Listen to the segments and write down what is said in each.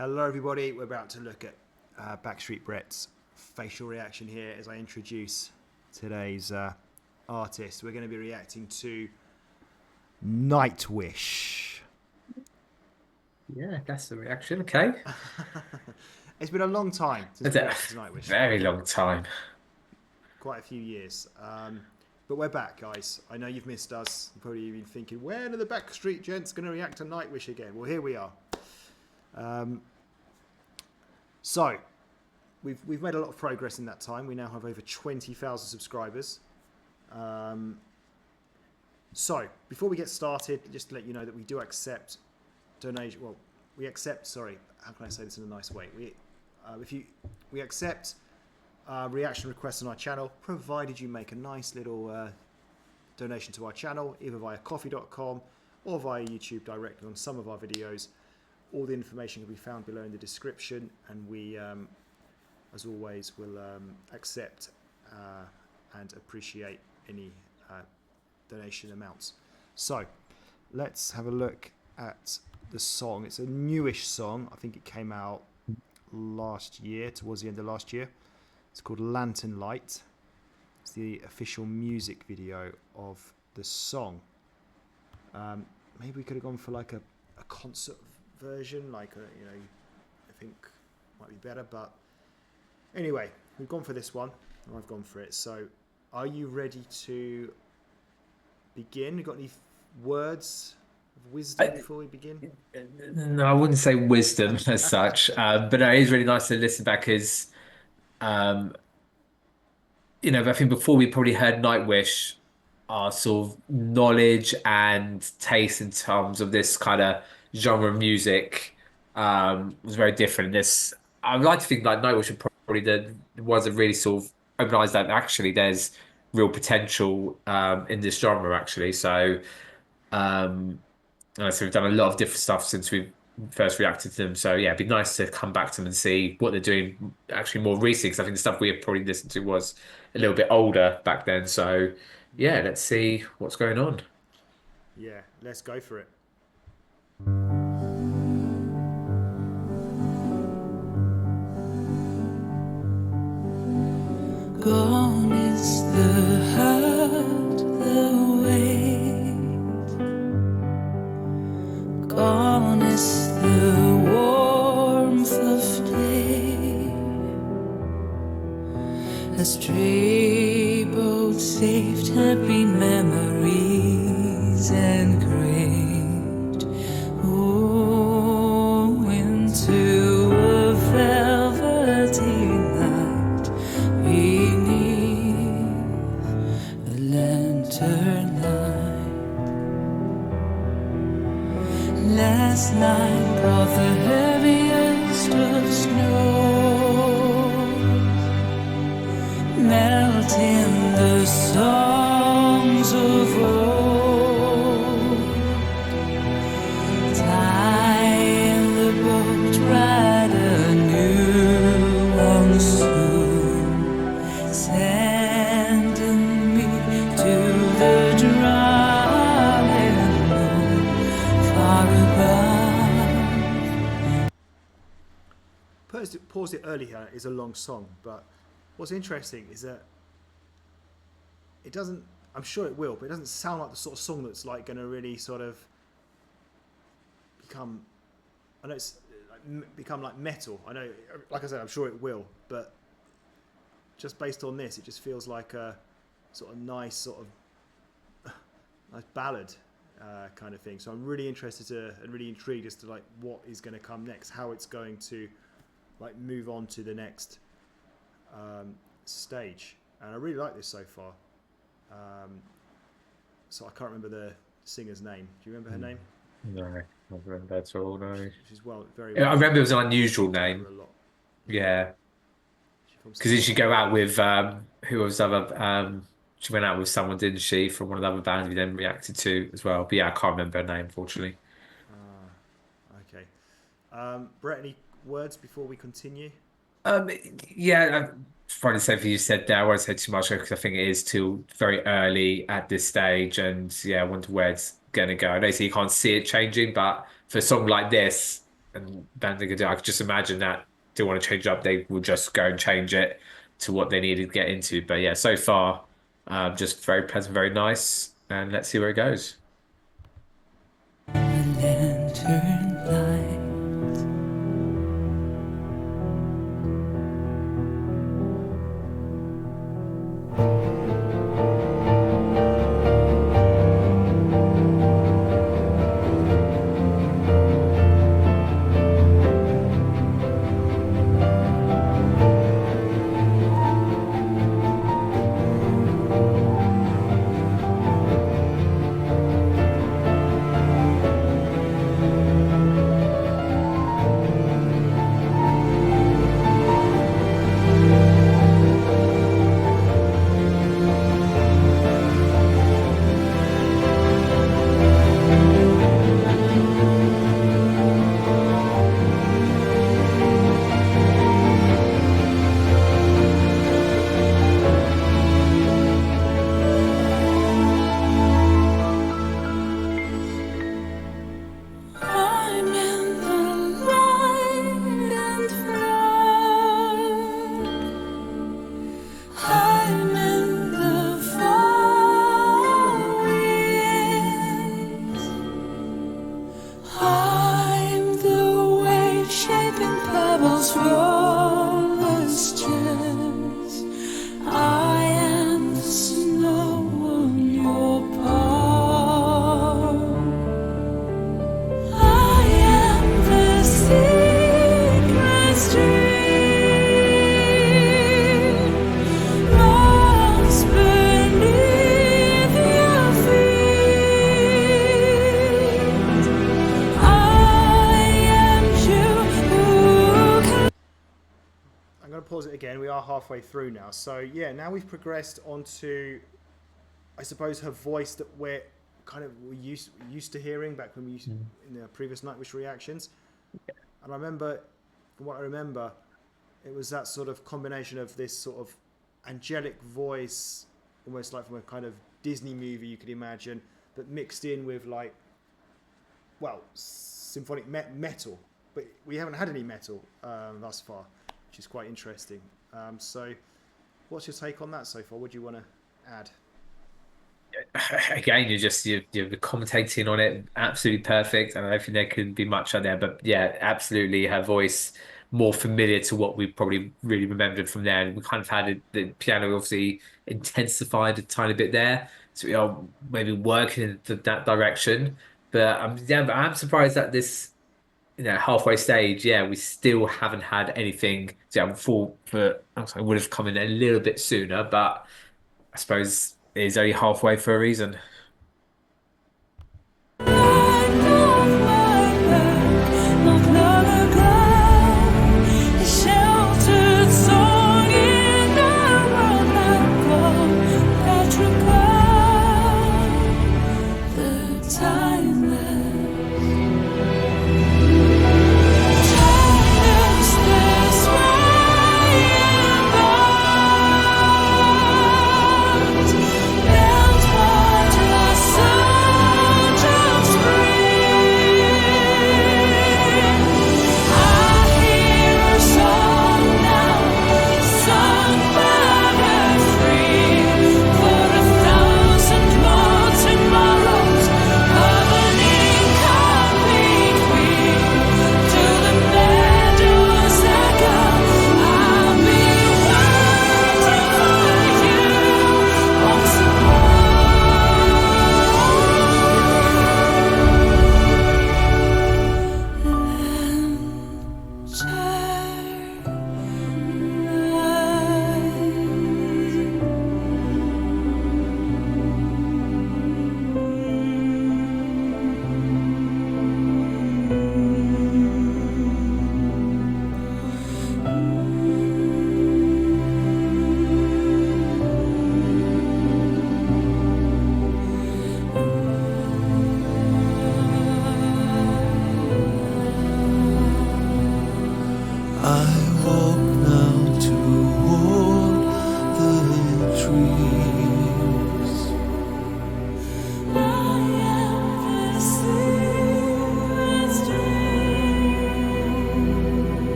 Hello, everybody. We're about to look at Backstreet Brett's facial reaction here as I introduce today's artist. We're going to be reacting to Nightwish. Yeah, that's the reaction. Okay. It's been a long time since It's we a reacted to Nightwish. very long time. Quite a few years. But we're back, guys. I know you've missed us. You've probably been thinking, when are the Backstreet Gents going to react to Nightwish again? Well, here we are. So, we've made a lot of progress in that time. We now have over 20,000 subscribers. So, before we get started, just to let you know that we do accept donation. Well, we accept. Sorry, how can I say this in a nice way? We accept reaction requests on our channel, provided you make a nice little donation to our channel, either via coffee.com or via YouTube directly on some of our videos. All the information can be found below in the description, and we, as always, will accept and appreciate any donation amounts. So, let's have a look at the song. It's a newish song. I think it came out last year, towards the end of last year. It's called Lanternlight. It's the official music video of the song. Maybe we could have gone for like a concert version, like I think might be better, but anyway, we've gone for this one, and I've gone for it. So, are you ready to begin? You got any words of wisdom before we begin? No, I wouldn't say wisdom as such, but it is really nice to listen back because, um, I think before we probably heard Nightwish, our sort of knowledge and taste in terms of this kind of genre of music was very different. I would like to think like Nightwish are probably the ones that really sort of opened eyes that actually there's real potential in this genre actually. Um, so we've done a lot of different stuff since we first reacted to them. So yeah, it'd be nice to come back to them and see what they're doing actually more recently. Because I think the stuff we had probably listened to was a little bit older back then. So yeah, let's see what's going on. Yeah, let's go for it. Gone is the hurt, the weight. Gone is the warmth of day. A stray boat saved happy memories and great. Oh, into a velvety night beneath the lanternlight. Last night brought the heaviest of snows, melting the songs of old. Tying the boat, ride a new one soon, sending me to the drawing room far above. Paused it earlier is a long song, but what's interesting is that it doesn't. I'm sure it will, but it doesn't sound like the sort of song that's like going to really sort of become. I know it's become like metal. I know, like I said, I'm sure it will, but just based on this, it just feels like a sort of nice nice ballad kind of thing. So I'm really interested and really intrigued as to like what is going to come next, how it's going to like move on to the next stage. And I really like this so far. So I can't remember the singer's name. Do you remember her name? No, I don't remember at all. No, She's very I well remember it known. was an unusual I like her name. a lot. Yeah, She from because did she go Scotland. out with who was the other? She went out with someone, didn't she, from one of the other bands we then reacted to as well. But yeah, I can't remember her name, unfortunately. Okay. Brett, any words before we continue? Um, yeah, probably the same thing you said there. I won't say too much because I think it is still very early at this stage, and yeah, I wonder where it's gonna go. I know so you can't see it changing, but for a song like this, and band they could do. I could just imagine that they want to change up, they will just go and change it to what they needed to get into. But yeah, so far, just very pleasant, very nice, and let's see where it goes. Lanternlight. Pause it again. We are halfway through now. So yeah, now we've progressed onto, I suppose, her voice that we're used to hearing back when we used in the previous Nightwish reactions. And I remember, from what I remember, it was that sort of combination of this sort of angelic voice, almost like from a kind of Disney movie you could imagine, but mixed in with like, well, symphonic metal. But we haven't had any metal thus far, which is quite interesting. So what's your take on that so far? What do you want to add? Again, you're commentating on it absolutely perfect, and I don't think there could be much out there. But yeah, absolutely, her voice more familiar to what we probably really remembered from there. And we kind of had it, the piano obviously intensified a tiny bit there, so we are maybe working in that direction. But but I'm surprised that this, halfway stage, yeah, we still haven't had anything. So I thought that it would have come in a little bit sooner, but I suppose it is only halfway for a reason.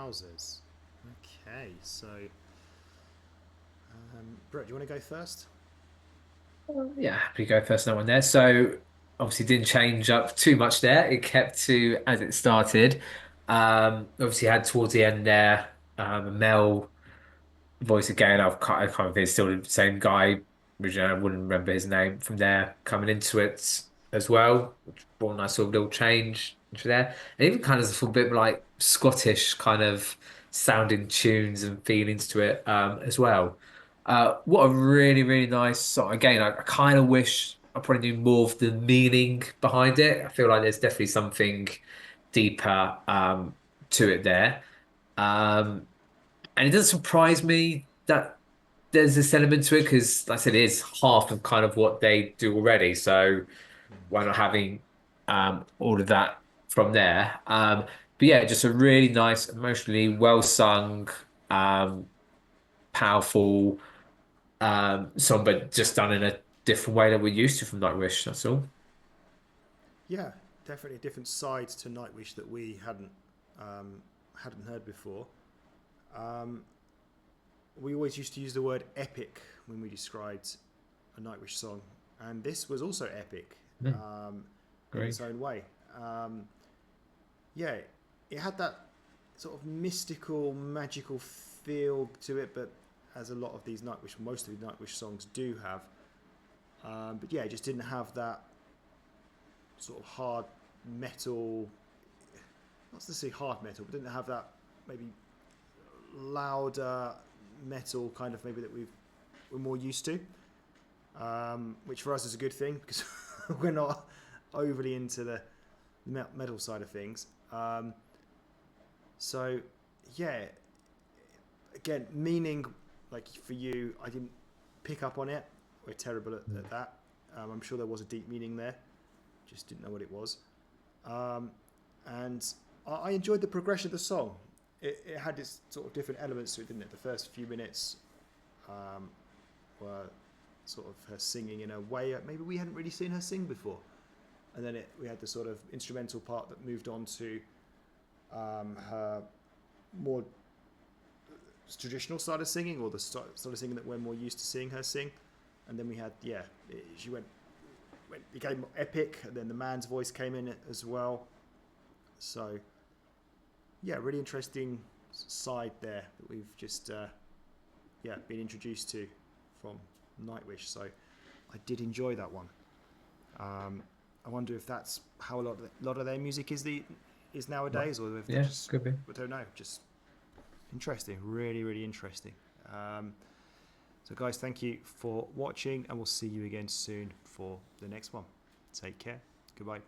Wowzers. Okay, so Brett, do you want to go first? Yeah, happy to go first on that one there. So obviously didn't change up too much there. It kept to as it started. Obviously had towards the end there, Mel voice again. I kind of it's still the same guy. Which I wouldn't remember his name from there coming into it as well, which brought a nice sort of little change into there. And even kind of a little bit like Scottish kind of sounding tunes and feelings to it as well. What a really, really nice song. Again, I kind of wish I probably knew more of the meaning behind it. I feel like there's definitely something deeper to it there. Um, and it doesn't surprise me that there's this element to it because, like I said, it is half of kind of what they do already. So why not having all of that from there? But yeah, just a really nice, emotionally well sung, um, powerful song, but just done in a different way that we're used to from Nightwish. That's all. Yeah, definitely different sides to Nightwish that we hadn't heard before. Um, we always used to use the word epic when we described a Nightwish song, and this was also epic Mm, in great. its own way. Yeah, it had that sort of mystical, magical feel to it, but as a lot of these Nightwish, most of the Nightwish songs do have. But yeah, it just didn't have that sort of hard metal, not to say hard metal, but didn't have that maybe louder metal kind of maybe that we're more used to, which for us is a good thing because we're not overly into the metal side of things. So yeah, again, meaning like for you, I didn't pick up on it. We're terrible at that. I'm sure there was a deep meaning there, just didn't know what it was. And I enjoyed the progression of the song. It had its sort of different elements to it, didn't it? The first few minutes were sort of her singing in a way that maybe we hadn't really seen her sing before. And then we had the sort of instrumental part that moved on to her more traditional style of singing, or the sort of singing that we're more used to seeing her sing. And then we had, she became epic, and then the man's voice came in as well. So, yeah, really interesting side there that we've just, been introduced to from Nightwish. So, I did enjoy that one. I wonder if that's how a lot of their music is nowadays, or if Yeah, just, could be. I don't know, just interesting, really, really interesting. So, guys, thank you for watching, and we'll see you again soon for the next one. Take care. Goodbye.